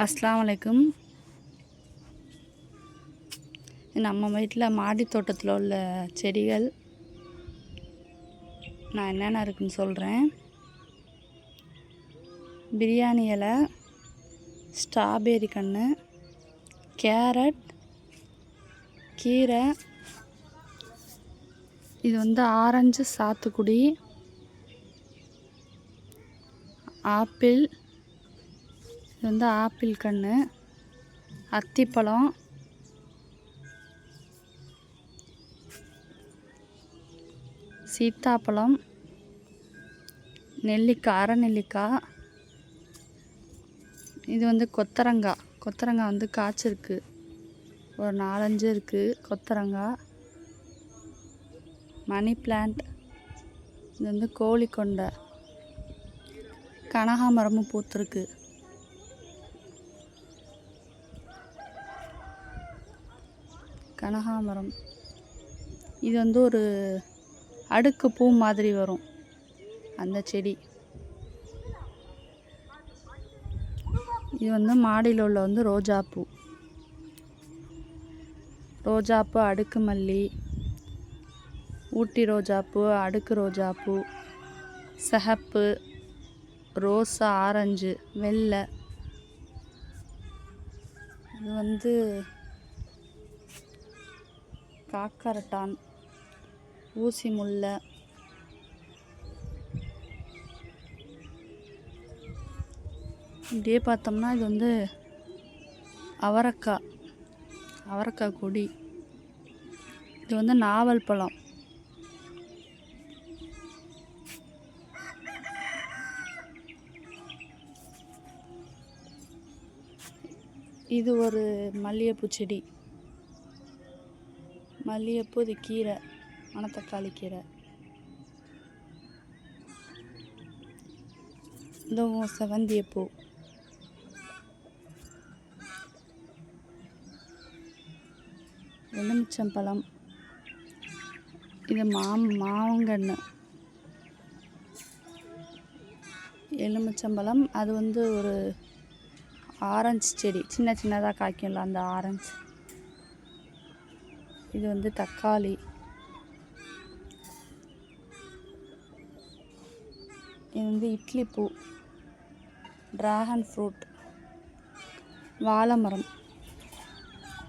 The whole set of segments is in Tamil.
அஸ்ஸலாமு அலைக்கும். நம்ம வீட்டில் மாடி தோட்டத்தில் உள்ள செடிகள் நான் என்னென்ன இருக்குன்னு சொல்கிறேன். பிரியாணி இலை, ஸ்ட்ராபெரி கன்று, கேரட், கீரை, இது ஆரஞ்சு சாத்துக்குடி, ஆப்பிள், இது ஆப்பிள் கன்று, அத்திப்பழம், சீத்தாப்பழம், நெல்லிக்காய், அரை நெல்லிக்காய், இது கொத்தரங்காய் காய்ச்சிருக்கு. ஒரு 4-5 இருக்குது கொத்தரங்காய். மணி பிளான்ட், இது கோழிக்கொண்டை, கனகாமரமும் பூத்துருக்கு. கனகாமரம் இது ஒரு அடுக்கு பூ மாதிரி வரும் அந்த செடி. இது மாடியில் உள்ள ரோஜாப்பூ, அடுக்கு மல்லி, ஊட்டி ரோஜாப்பூ, அடுக்கு ரோஜாப்பூ, சிகப்பு, ரோஸா, ஆரஞ்சு, வெள்ளை. இது காக்கரட்டான், ஊசி முல்லை, இப்படியே பார்த்தோம்னா இது அவரைக்காய் கொடி. இது நாவல் பழம். இது ஒரு மல்லிகைப்பூ செடி. மல்லிகைப்பூ, இது கீரை, மணத்தக்காளி கீரை. இதுவும் செவந்தியப்பூ. எலுமிச்சம்பழம், இது மாங்கன்று. எலுமிச்சம்பழம், அது ஒரு ஆரஞ்சு செடி, சின்னதாக காய்க்கும்ல அந்த ஆரஞ்சு. இது தக்காளி. இது இட்லி பூ, ட்ராகன் ஃப்ரூட், வாழை மரம்.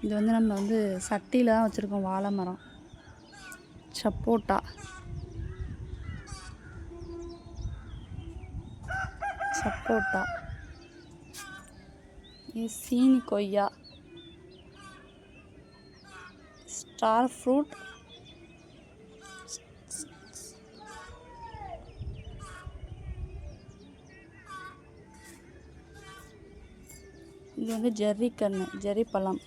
இது நம்ம சட்டியில் தான் வச்சுருக்கோம் வாழை மரம். சப்போட்டா, இது சீனி கொய்யா, ஸ்டார் ஃப்ரூட், இது ஜெர்ரி கன்று, ஜெர்ரி பழம்.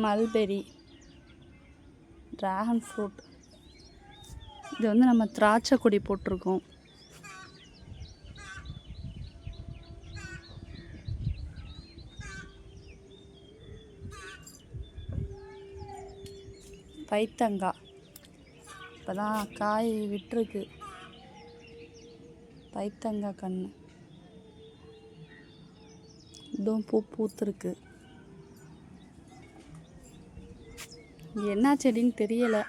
Mulberry, dragon fruit. இது நம்ம திராட்சை கொடி போட்டிருக்கோம். பைத்தங்காய் இப்போதான் காய் விட்டுருக்கு. பைத்தங்காய் கன்று, இதுவும் பூத்துருக்கு. என்ன செடின்னு தெரியலை.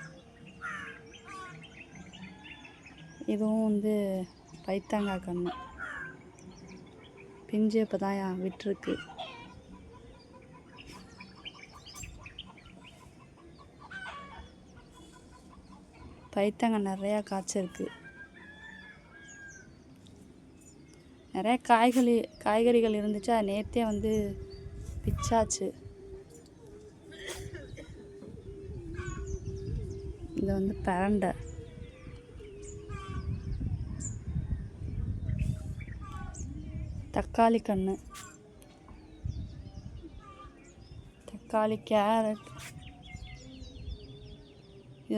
இதுவும் பைத்தங்காய் கன்று, பிஞ்சு இப்போதான் விட்டுருக்கு. பைத்தங்காய் நிறையா காய்ச்சிருக்கு. நிறையா காய்கறிகள் இருந்துச்சு. அது நேற்றே பிச்சாச்சு. இது பிரண்டை, தக்காளி கன்று, தக்காளி, கேரட்.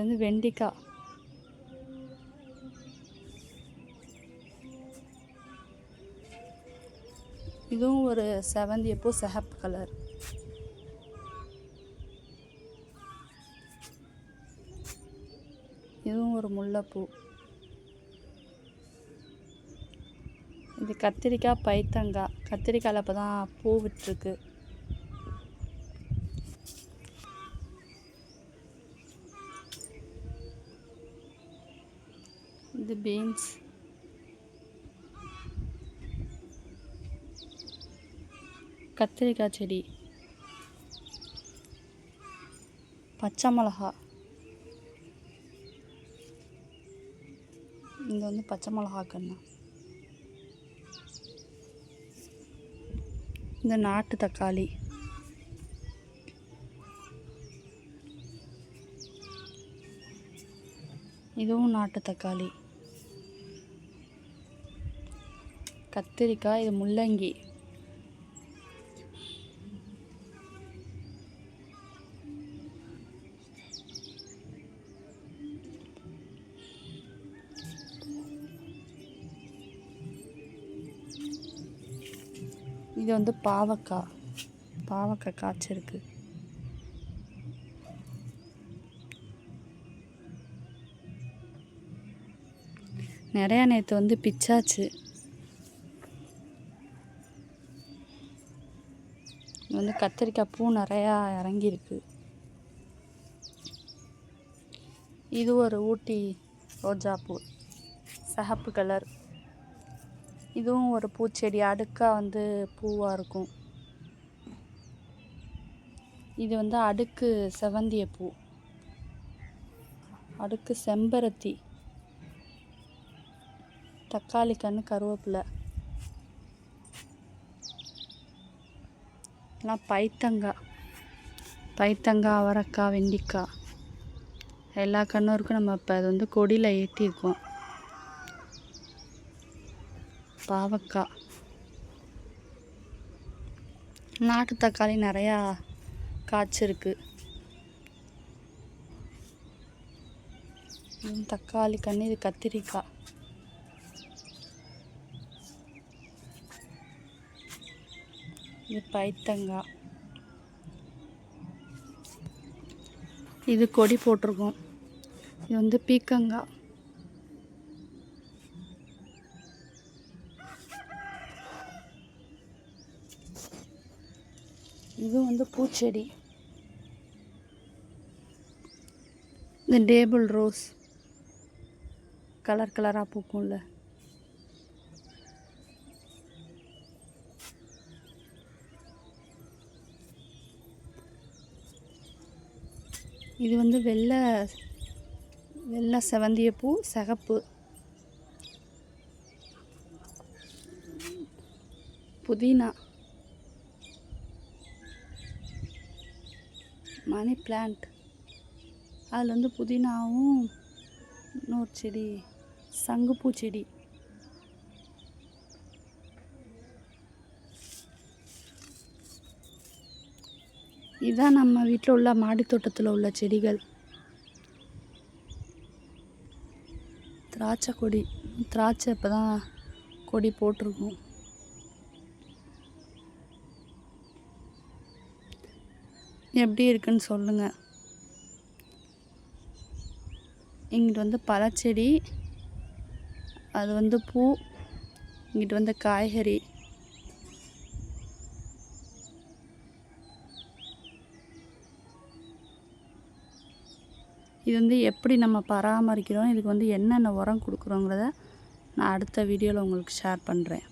இது வெண்டிக்காய். இதுவும் ஒரு செவந்தியப்பூ, சிகப்பு கலர். இதுவும் ஒரு முல்லைப்பூ. இது கத்திரிக்காய், பைத்தங்காய். கத்திரிக்காயில் இப்போ தான் பூ விட்டுருக்கு. இது பீன்ஸ். கத்திரிக்காய் செடி. பச்சை மிளகா. இங்கே வந்து பச்சை மிளகா கன்று. இந்த நாட்டு தக்காளி. இதுவும் நாட்டு தக்காளி. கத்திரிக்காய். இது முள்ளங்கி. இது வந்து பாவக்காய். பாவக்காய் காய்ச்சிருக்கு. நிறையா நேற்று வந்து பிச்சாச்சு. இது வந்து கத்திரிக்காய் பூ நிறையா இறங்கியிருக்கு. இது ஒரு ஊட்டி ரோஜாப்பூ, சிகப்பு கலர். இதுவும் ஒரு பூச்செடி, அடுக்காக வந்து பூவாக இருக்கும். இது வந்து அடுக்கு செவந்திய பூ, அடுக்கு செம்பருத்தி. தக்காளி கன்று, கருவேப்பிலை. எல்லாம் பைத்தங்காய். பைத்தங்காய், அவரைக்காய், வெண்டிக்காய் எல்லா கன்றும் இருக்கும். நம்ம இப்போ அது வந்து கொடியில் ஏற்றிருக்கோம். பாவக்காய். நாட்டு தக்காளி நிறையா காய்ச்சிருக்கு. தக்காளி கன்று. இது கத்திரிக்காய். இது பைத்தங்காய். இது கொடி போட்டிருக்கோம். இது வந்து பீக்கங்காய். இது வந்து பூச்செடி. இந்த டேபிள் ரோஸ் கலர் கலராக பூக்கும்ல. இது வந்து வெள்ளை செவந்திய பூ, சிகப்பு. புதினா, மணி பிளான்ட். அதில் வந்து புதினாவும் இன்னொரு செடி சங்குப்பூ செடி. இதுதான் நம்ம வீட்டில் உள்ள மாடி தோட்டத்தில் உள்ள செடிகள். திராட்சை கொடி. திராட்சை இப்போ தான் கொடி போட்டிருக்கோம். எப்படி இருக்குன்னு சொல்லுங்கள். இங்கிட்டு வந்து பழச்செடி, அது வந்து பூ. இங்கிட்டு வந்து காய்கறி. இது வந்து எப்படி நம்ம பராமரிக்கிறோம், இதுக்கு வந்து என்னென்ன உரம் கொடுக்குறோங்கிறத நான் அடுத்த வீடியோவில் உங்களுக்கு ஷேர் பண்ணுறேன்.